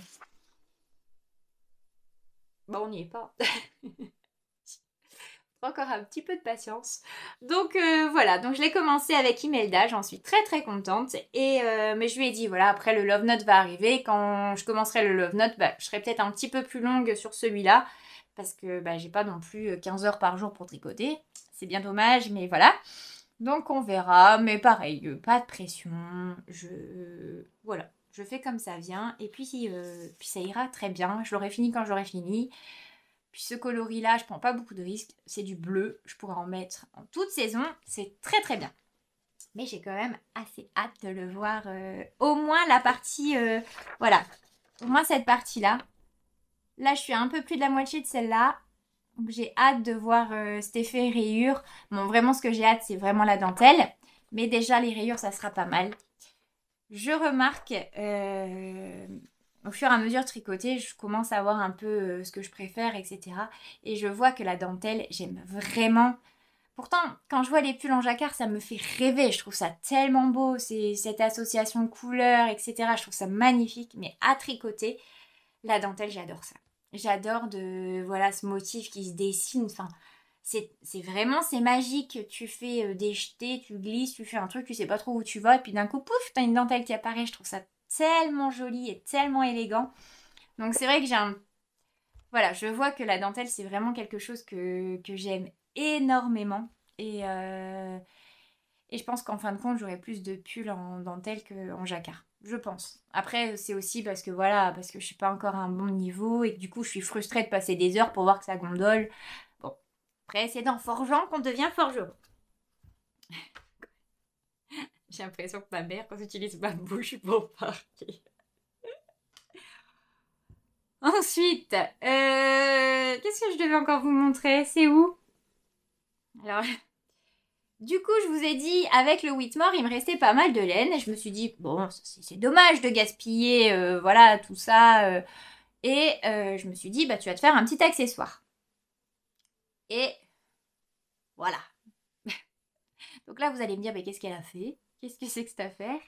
Bon, on n'y est pas. Encore un petit peu de patience. Donc voilà, donc je l'ai commencé avec Imelda, j'en suis très très contente. Mais je lui ai dit, voilà, après le Love Note va arriver. Quand je commencerai le Love Note, je serai peut-être un petit peu plus longue sur celui-là. Parce que j'ai pas non plus 15 heures par jour pour tricoter. C'est bien dommage, mais voilà. Donc on verra, mais pareil, pas de pression. Voilà, je fais comme ça vient. Et puis ça ira très bien. Je l'aurai fini quand j'aurai fini. Puis ce coloris-là, je prends pas beaucoup de risques. C'est du bleu. Je pourrais en mettre en toute saison. C'est très très bien. Mais j'ai quand même assez hâte de le voir. Au moins la partie... voilà. Au moins cette partie-là. Là, je suis à un peu plus de la moitié de celle-là. Donc j'ai hâte de voir cet effet rayure. Bon, vraiment, ce que j'ai hâte, c'est vraiment la dentelle. Mais déjà, les rayures, ça sera pas mal. Je remarque... au fur et à mesure de tricoter, je commence à voir un peu ce que je préfère, etc. Et je vois que la dentelle, j'aime vraiment. Pourtant, quand je vois les pulls en jacquard, ça me fait rêver. Je trouve ça tellement beau, c'est cette association de couleurs, etc. Je trouve ça magnifique. Mais à tricoter, la dentelle, j'adore ça. J'adore ce motif qui se dessine. Enfin, c'est magique. Tu fais des jetés, tu glisses, tu fais un truc, tu sais pas trop où tu vas. Et puis d'un coup, pouf, t'as une dentelle qui apparaît. Je trouve ça tellement joli et tellement élégant. Donc c'est vrai que voilà, je vois que la dentelle c'est vraiment quelque chose que j'aime énormément. Et je pense qu'en fin de compte j'aurai plus de pulls en dentelle qu'en jacquard. Je pense. Après c'est aussi parce que je suis pas encore à un bon niveau et que du coup je suis frustrée de passer des heures pour voir que ça gondole. Après, c'est dans forgeant qu'on devient forgeron. J'ai l'impression que ma mère, quand j'utilise ma bouche pour parler. Ensuite, qu'est-ce que je devais encore vous montrer? C'est où? Alors, du coup, je vous ai dit, avec le Whitmore, il me restait pas mal de laine. Et je me suis dit, bon, c'est dommage de gaspiller, voilà, tout ça. Je me suis dit, bah, tu vas te faire un petit accessoire. Et voilà. Donc là, vous allez me dire, mais qu'est-ce qu'elle a fait? Qu'est-ce que c'est que cette affaire?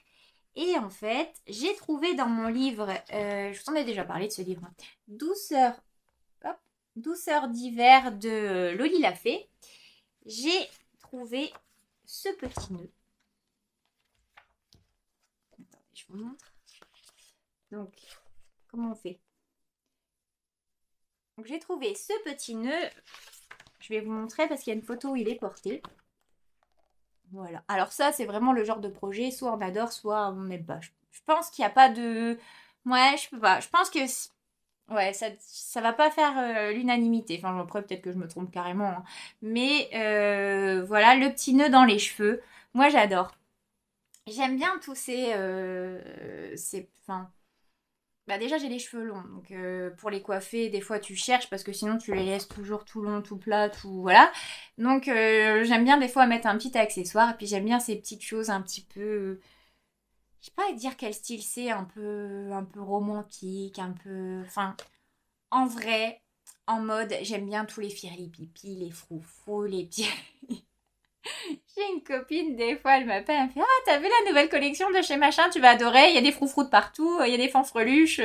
Et en fait, j'ai trouvé dans mon livre, je vous en ai déjà parlé de ce livre, Douceur, hop, Douceur d'hiver de Loli la Fée. J'ai trouvé ce petit nœud. Attendez, je vous montre. Donc, comment on fait? Donc, j'ai trouvé ce petit nœud. Je vais vous montrer parce qu'il y a une photo où il est porté. Voilà. Alors ça, c'est vraiment le genre de projet, soit on adore, soit on n'aime pas. Je pense qu'il n'y a pas de... Ouais, je peux pas. Je pense que... Ouais, ça va pas faire l'unanimité. Enfin, après, peut-être que je me trompe carrément. Hein. Mais voilà, le petit nœud dans les cheveux. Moi, j'adore. J'aime bien tous enfin, bah déjà, j'ai les cheveux longs. Donc, pour les coiffer, des fois, tu cherches parce que sinon, tu les laisses toujours tout long, tout plat, tout... Voilà. Donc, j'aime bien des fois mettre un petit accessoire. Et puis, j'aime bien ces petites choses un petit peu... Je sais pas dire quel style c'est, un peu romantique, un peu... Enfin, en vrai, en mode, j'aime bien tous les firli-pipi, les froufrous, les petits... J'ai une copine, des fois, elle m'appelle, elle me fait «Ah, t'as vu la nouvelle collection de chez machin, tu vas adorer, il y a des froufrous de partout, il y a des fanfreluches,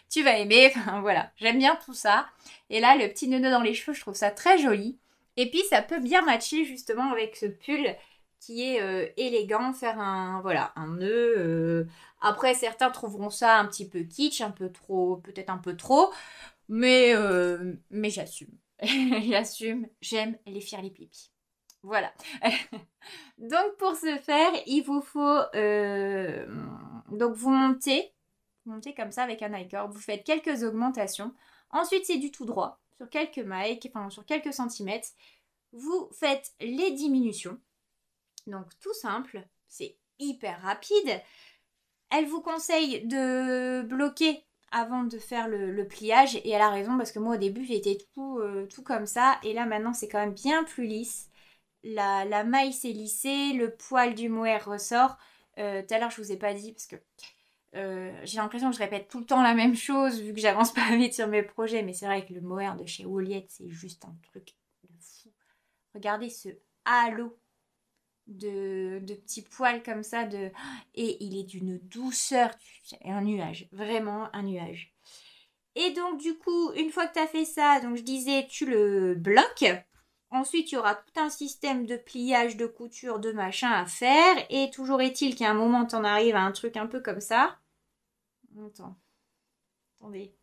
tu vas aimer.» Enfin, voilà, j'aime bien tout ça. Et là, le petit nœud dans les cheveux, je trouve ça très joli. Et puis, ça peut bien matcher justement avec ce pull qui est élégant, faire voilà, un nœud. Après, certains trouveront ça un petit peu kitsch, un peu trop, peut-être un peu trop, mais j'assume. J'assume, j'aime les firli-pipi. Voilà. Donc pour ce faire, il vous faut donc vous montez comme ça avec un high-cord, vous faites quelques augmentations. Ensuite, c'est du tout droit sur quelques mailles, enfin sur quelques centimètres. Vous faites les diminutions. Donc tout simple, c'est hyper rapide. Elle vous conseille de bloquer avant de faire le pliage et elle a raison parce que moi au début j'étais tout comme ça et là maintenant c'est quand même bien plus lisse. La maille s'est lissée, le poil du mohair ressort. Tout à l'heure, je vous ai pas dit parce que j'ai l'impression que je répète tout le temps la même chose vu que j'avance pas vite sur mes projets. Mais c'est vrai que le mohair de chez Woliette, c'est juste un truc de fou. Regardez ce halo de petits poils comme ça. Et il est d'une douceur. C'est un nuage. Vraiment un nuage. Et donc, du coup, une fois que tu as fait ça, donc je disais, tu le bloques. Ensuite, il y aura tout un système de pliage, de couture, de machin à faire. Et toujours est-il qu'à un moment, t'en arrives à un truc un peu comme ça. Attendez.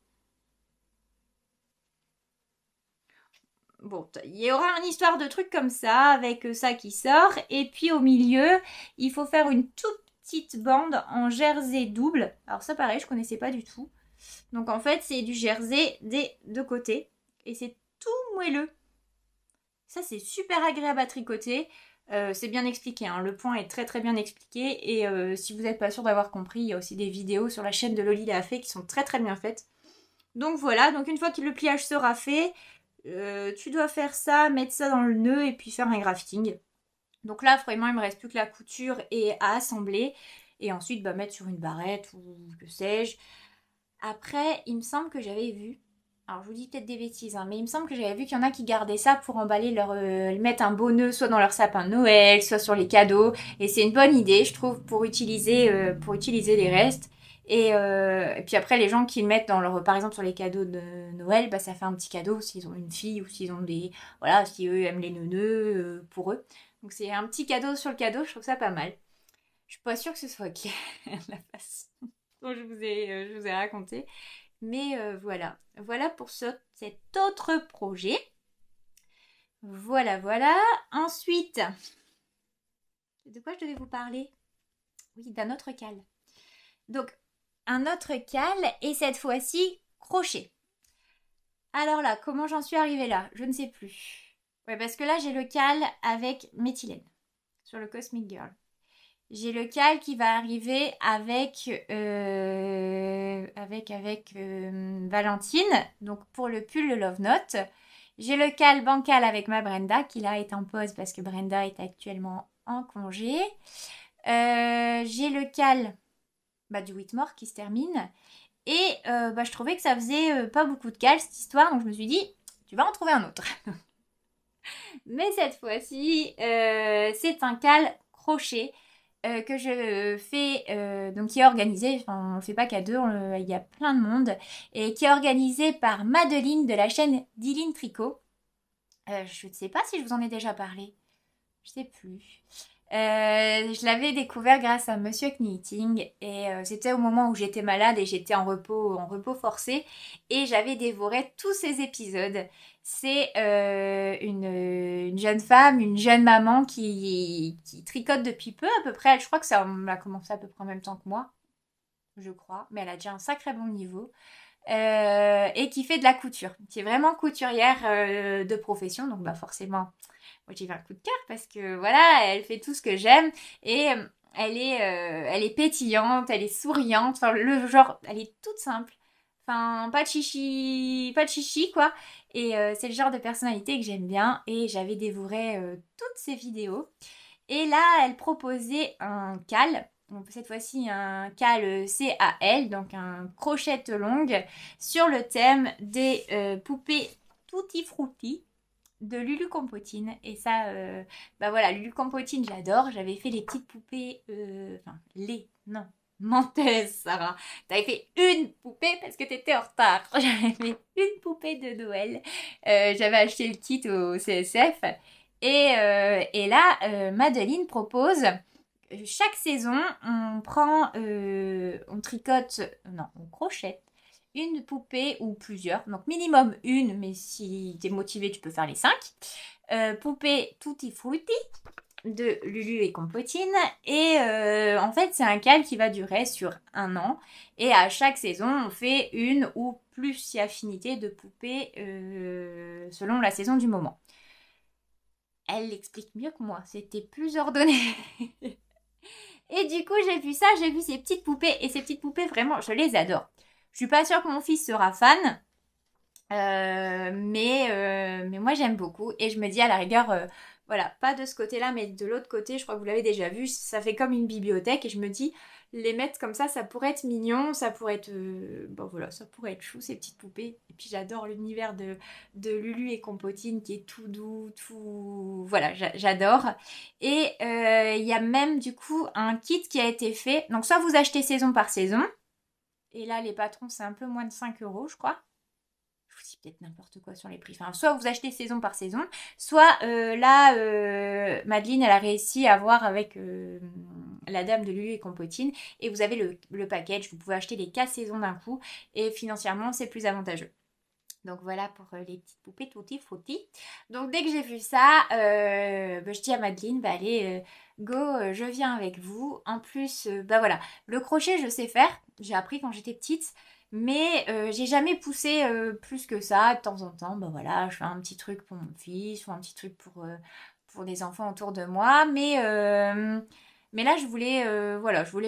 Bon, il y aura une histoire de truc comme ça, avec ça qui sort. Et puis au milieu, il faut faire une toute petite bande en jersey double. Alors ça, pareil, je connaissais pas du tout. Donc en fait, c'est du jersey des deux côtés. Et c'est tout moelleux. Ça, c'est super agréable à tricoter. C'est bien expliqué, hein. Le point est très très bien expliqué. Et si vous n'êtes pas sûr d'avoir compris, il y a aussi des vidéos sur la chaîne de Loli la Fée qui sont très très bien faites. Donc voilà, donc une fois que le pliage sera fait, tu dois faire ça, mettre ça dans le nœud et puis faire un grafting. Donc là, vraiment, il me reste plus que la couture et à assembler. Et ensuite, bah, mettre sur une barrette ou que sais-je. Après, il me semble que j'avais vu... Alors, je vous dis peut-être des bêtises, hein, mais il me semble que j'avais vu qu'il y en a qui gardaient ça pour emballer mettre un beau nœud, soit dans leur sapin de Noël, soit sur les cadeaux. Et c'est une bonne idée, je trouve, pour utiliser les restes. Et puis après, les gens qui le mettent dans leur, par exemple, sur les cadeaux de Noël, bah, ça fait un petit cadeau s'ils ont une fille ou s'ils ont des, voilà, si eux aiment les nœuds pour eux. Donc c'est un petit cadeau sur le cadeau, je trouve ça pas mal. Je suis pas sûre que ce soit clair la façon dont je vous ai raconté. Mais voilà. Voilà pour cet autre projet. Voilà, voilà. Ensuite, de quoi je devais vous parler? Oui, d'un autre cal. Donc, un autre cal et cette fois-ci, crochet. Alors là, comment j'en suis arrivée là? Je ne sais plus. Ouais, parce que là, j'ai le cal avec Méthylène sur le Cosmic Girl. J'ai le cal qui va arriver avec Valentine, donc pour le pull, le Love Note. J'ai le cal bancal avec ma Brenda, qui là est en pause parce que Brenda est actuellement en congé. J'ai le cal du Whitmore qui se termine. Et je trouvais que ça faisait pas beaucoup de cal cette histoire, donc je me suis dit, tu vas en trouver un autre. Mais cette fois-ci, c'est un cal crochet que je fais, donc qui est organisé, enfin, on ne fait pas qu'à deux, il y a plein de monde, et qui est organisé par Madeline de la chaîne Dyline Tricot. Je ne sais pas si je vous en ai déjà parlé, je sais plus. Je l'avais découvert grâce à Monsieur Knitting et c'était au moment où j'étais malade et j'étais en repos forcé et j'avais dévoré tous ces épisodes. C'est une jeune femme, une jeune maman qui tricote depuis peu à peu près. Je crois que ça a commencé à peu près en même temps que moi, je crois, mais elle a déjà un sacré bon niveau. Et qui fait de la couture, qui est vraiment couturière de profession, donc forcément moi j'ai eu un coup de cœur parce que voilà, elle fait tout ce que j'aime et elle est pétillante, elle est souriante, enfin le genre, elle est toute simple, enfin pas de chichi quoi. Et c'est le genre de personnalité que j'aime bien et j'avais dévoré toutes ses vidéos. Et là, elle proposait un cal. Donc cette fois-ci un cal CAL, donc un crochette longue, sur le thème des poupées Tutti Frutti de Lulu Compotine. Et ça, voilà, Lulu Compotine, j'adore. J'avais fait les petites poupées, non, menteuse, Sarah. T'avais fait une poupée parce que t'étais en retard. J'avais fait une poupée de Noël. J'avais acheté le kit au CSF. Et là, Madeline propose, chaque saison, on tricote, non, on crochette une poupée ou plusieurs, donc minimum une, mais si t'es motivé, tu peux faire les 5. Poupée Tutti Frutti de Lulu et Compotine. Et en fait, c'est un cal qui va durer sur 1 an. Et à chaque saison, on fait une ou plus si affinité de poupées selon la saison du moment. Elle l'explique mieux que moi, c'était plus ordonné. Et du coup, j'ai vu ça, j'ai vu ces petites poupées. Et ces petites poupées, vraiment, je les adore. Je suis pas sûre que mon fils sera fan. Mais moi j'aime beaucoup et je me dis à la rigueur, voilà, pas de ce côté-là, mais de l'autre côté, je crois que vous l'avez déjà vu, ça fait comme une bibliothèque et je me dis, les mettre comme ça pourrait être mignon, ça pourrait être, voilà, ça pourrait être chou ces petites poupées. Et puis j'adore l'univers de Lulu et Compotine qui est tout doux, tout, voilà, j'adore. Et il y a même du coup un kit qui a été fait, donc soit vous achetez saison par saison, et là les patrons c'est un peu moins de 5 euros je crois. Je vous dis peut-être n'importe quoi sur les prix. Enfin, soit vous achetez saison par saison, soit Madeleine, elle a réussi à voir avec la dame de Lulu et Compotine. Et vous avez le package, vous pouvez acheter les 4 saisons d'un coup. Et financièrement, c'est plus avantageux. Donc voilà pour les petites poupées tutti frutti. Donc dès que j'ai vu ça, je dis à Madeleine, allez, go, je viens avec vous. En plus, voilà, le crochet, je sais faire. J'ai appris quand j'étais petite. Mais j'ai jamais poussé plus que ça. De temps en temps, voilà, je fais un petit truc pour mon fils ou un petit truc pour des enfants autour de moi. Mais là, je voulais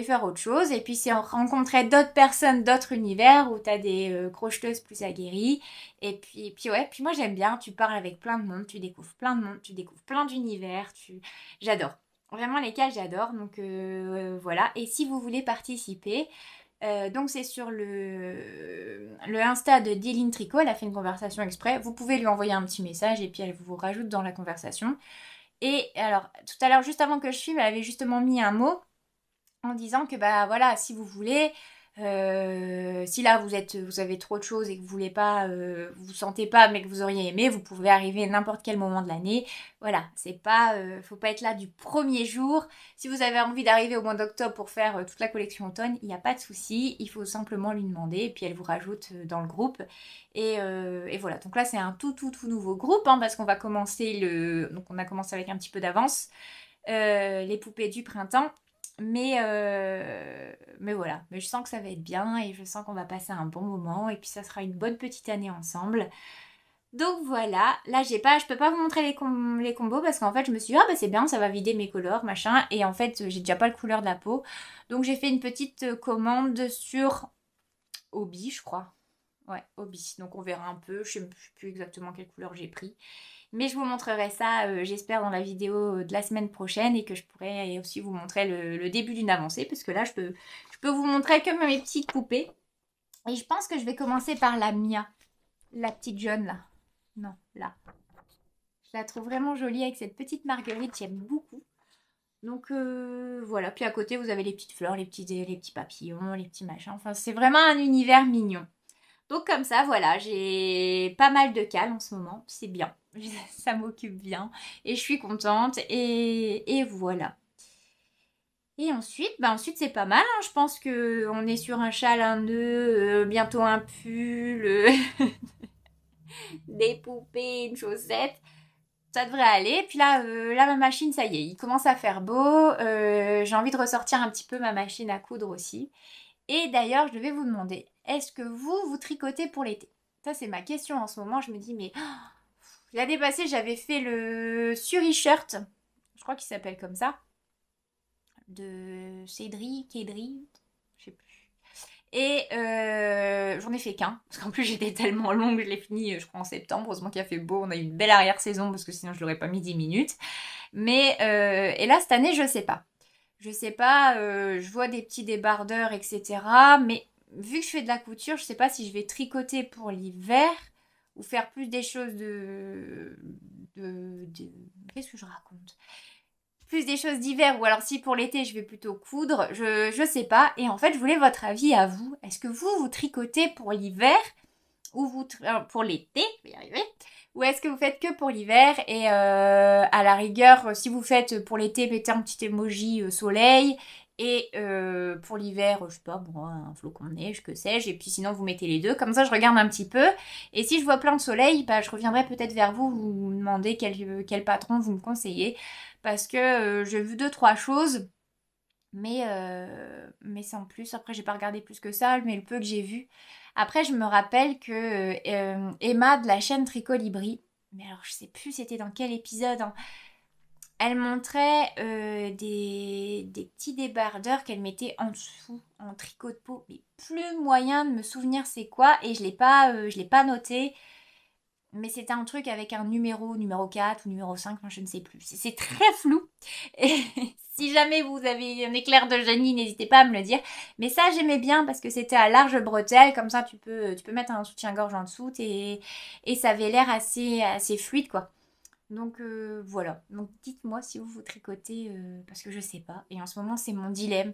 faire autre chose. Et puis, c'est rencontrer d'autres personnes, d'autres univers où tu as des crocheteuses plus aguerries. Puis moi, j'aime bien. Tu parles avec plein de monde, tu découvres plein de monde, tu découvres plein d'univers. J'adore. Vraiment, les cas, j'adore. Donc, voilà. Et si vous voulez participer, donc c'est sur le Insta de Dyline Tricot, elle a fait une conversation exprès. Vous pouvez lui envoyer un petit message et puis elle vous rajoute dans la conversation. Et alors, tout à l'heure, juste avant que je filme, elle avait justement mis un mot en disant que voilà, si vous voulez, si là vous avez trop de choses et que vous voulez pas, vous sentez pas, mais que vous auriez aimé, vous pouvez arriver à n'importe quel moment de l'année. Voilà, c'est pas, faut pas être là du premier jour. Si vous avez envie d'arriver au mois d'octobre pour faire toute la collection automne, il n'y a pas de souci. Il faut simplement lui demander et puis elle vous rajoute dans le groupe. Et voilà. Donc là c'est un tout nouveau groupe parce qu'on va commencer donc on a commencé avec un petit peu d'avance les poupées du printemps. Mais voilà, mais je sens que ça va être bien et je sens qu'on va passer un bon moment et puis ça sera une bonne petite année ensemble. Donc voilà, là je peux pas vous montrer les combos parce qu'en fait je me suis dit, ah bah c'est bien, ça va vider mes couleurs, machin. Et en fait j'ai déjà pas le couleur de la peau. Donc j'ai fait une petite commande sur Obi, je crois. Ouais, Obi. Donc on verra un peu, je sais plus exactement quelle couleur j'ai pris. Mais je vous montrerai ça, j'espère, dans la vidéo de la semaine prochaine et que je pourrai aussi vous montrer le début d'une avancée. Parce que là, je peux vous montrer que mes petites poupées. Et je pense que je vais commencer par la Mia, la petite jaune là. Non, là. Je la trouve vraiment jolie avec cette petite marguerite, j'aime beaucoup. Donc voilà, puis à côté vous avez les petites fleurs, les petits papillons, les petits machins. Enfin, c'est vraiment un univers mignon. Donc comme ça, voilà, j'ai pas mal de cales en ce moment, c'est bien, ça m'occupe bien et je suis contente et voilà. Et ensuite, ensuite c'est pas mal, hein. Je pense que on est sur un châle, un nœud, bientôt un pull, des poupées, une chaussette. Ça devrait aller. Puis là, là, ma machine, ça y est, il commence à faire beau. J'ai envie de ressortir un petit peu ma machine à coudre aussi. Et d'ailleurs, je devais vous demander, est-ce que vous tricotez pour l'été? Ça, c'est ma question en ce moment. Je me dis, mais l'année passée, j'avais fait le Suri-shirt. Je crois qu'il s'appelle comme ça. De Cédric, je sais plus. Et j'en ai fait qu'un. Parce qu'en plus, j'étais tellement longue, je l'ai fini, je crois, en septembre. Heureusement qu'il a fait beau. On a eu une belle arrière-saison parce que sinon, je l'aurais pas mis 10 minutes. Mais, et là, cette année, je sais pas. Je sais pas, je vois des petits débardeurs, etc. Mais vu que je fais de la couture, je sais pas si je vais tricoter pour l'hiver ou faire plus des choses de... Qu'est-ce que je raconte? Plus des choses d'hiver ou alors si pour l'été je vais plutôt coudre, je sais pas. Et en fait, je voulais votre avis à vous. Est-ce que vous tricotez pour l'hiver ou pour l'été, je vais y arriver, ou est-ce que vous faites que pour l'hiver et à la rigueur, si vous faites pour l'été, mettez un petit emoji soleil et pour l'hiver, je sais pas, bon, un flocon de neige, que sais-je, et puis sinon vous mettez les deux, comme ça je regarde un petit peu, et si je vois plein de soleil, je reviendrai peut-être vers vous, vous demander quel patron vous me conseillez, parce que j'ai vu 2-3 choses, mais sans plus. Après, j'ai pas regardé plus que ça, mais le peu que j'ai vu. Après, je me rappelle que Emma de la chaîne Tricolibri, mais alors je sais plus c'était dans quel épisode, hein, elle montrait des petits débardeurs qu'elle mettait en dessous, en tricot de peau. Mais plus moyen de me souvenir c'est quoi, et je l'ai pas noté. Mais c'était un truc avec un numéro 4 ou numéro 5, moi je ne sais plus. C'est très flou. Et si jamais vous avez un éclair de génie, n'hésitez pas à me le dire. Mais ça j'aimais bien parce que c'était à large bretelle, comme ça tu peux mettre un soutien-gorge en dessous et ça avait l'air assez fluide quoi. Donc voilà. Donc dites-moi si vous tricotez parce que je sais pas. Et en ce moment c'est mon dilemme.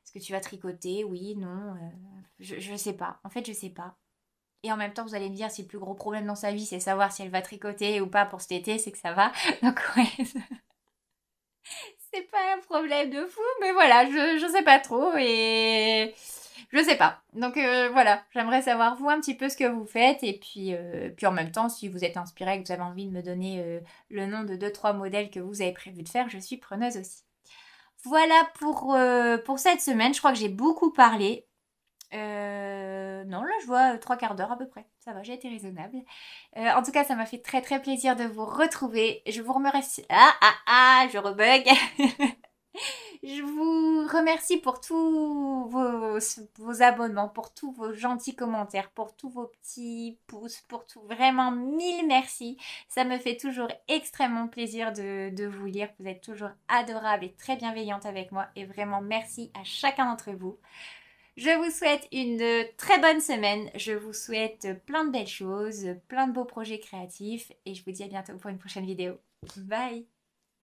Est-ce que tu vas tricoter? Oui, non. Je sais pas. En fait je sais pas. Et en même temps, vous allez me dire si le plus gros problème dans sa vie, c'est savoir si elle va tricoter ou pas pour cet été, c'est que ça va. Donc ouais, c'est pas un problème de fou, mais voilà, je sais pas trop et je sais pas. Donc voilà, j'aimerais savoir vous un petit peu ce que vous faites et puis en même temps, si vous êtes inspiré, que vous avez envie de me donner le nom de 2-3 modèles que vous avez prévu de faire, je suis preneuse aussi. Voilà pour cette semaine, je crois que j'ai beaucoup parlé. Non, là je vois 3/4 d'heure à peu près. Ça va, j'ai été raisonnable. En tout cas, ça m'a fait très très plaisir de vous retrouver. Je vous remercie. Je rebug. Je vous remercie pour tous vos abonnements, pour tous vos gentils commentaires, pour tous vos petits pouces, pour tout. Vraiment, mille merci. Ça me fait toujours extrêmement plaisir de vous lire. Vous êtes toujours adorables et très bienveillantes avec moi. Et vraiment, merci à chacun d'entre vous. Je vous souhaite une très bonne semaine. Je vous souhaite plein de belles choses, plein de beaux projets créatifs. Et je vous dis à bientôt pour une prochaine vidéo. Bye!